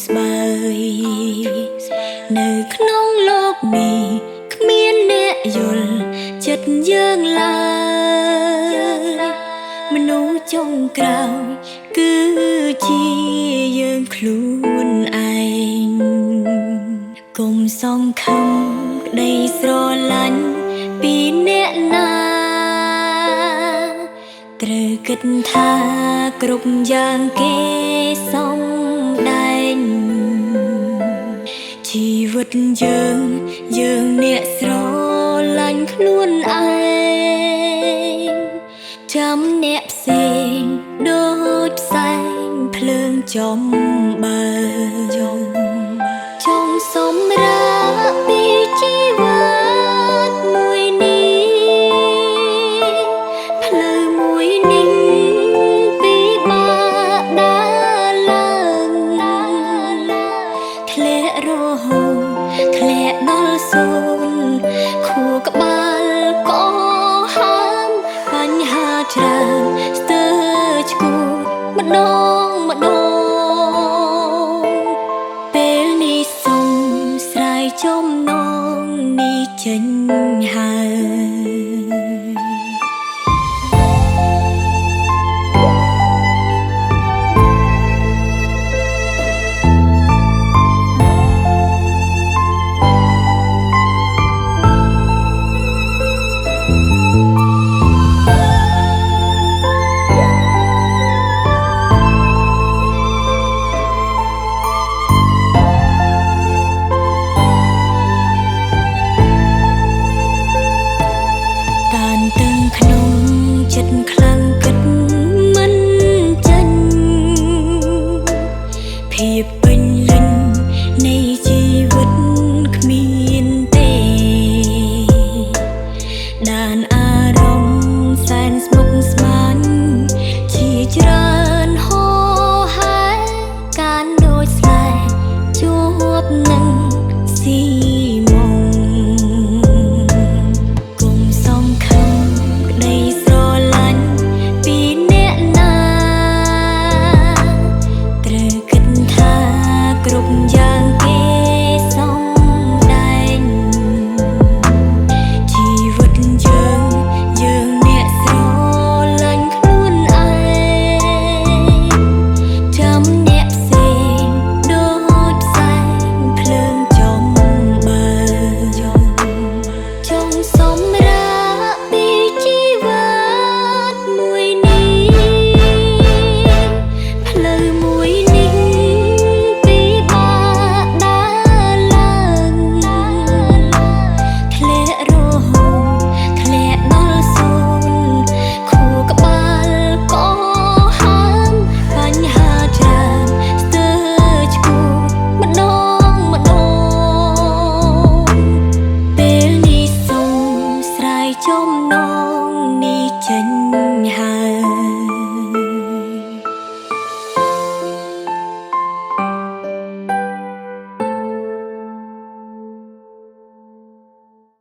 ស្បើយនៅក្នុងលោកនេះគ្មានអ្នកយល់ចិត្តយើងឡើយមនុស្សចុងក្រោយគឺជាយើងខ្លួនឯងកុំសង្ឃឹមក្តីស្រឡាញ់ពីអ្នកណាត្រូវគិតថាគ្រប់យ៉ាងគេសំដែងជីវិតយើងអ្នកស្រឡាញ់ខ្លួនឯងចាំអ្នកផ្សេងដូចផ្សែងភ្លើងចំបើចង់សម្រាប់ពីជីវិតមួយនេះផ្លូវមួយនេះពីបាដើរឡើងធ្លាក់រហូតធ្លាក់ដល់សូន្យខួរក្បាលក៏ហើមបញ្ហាច្រើនស្ទើរឆ្កួតម្ដងពេលនេះសូមស្រ័យចំណងនេះចេញហើយ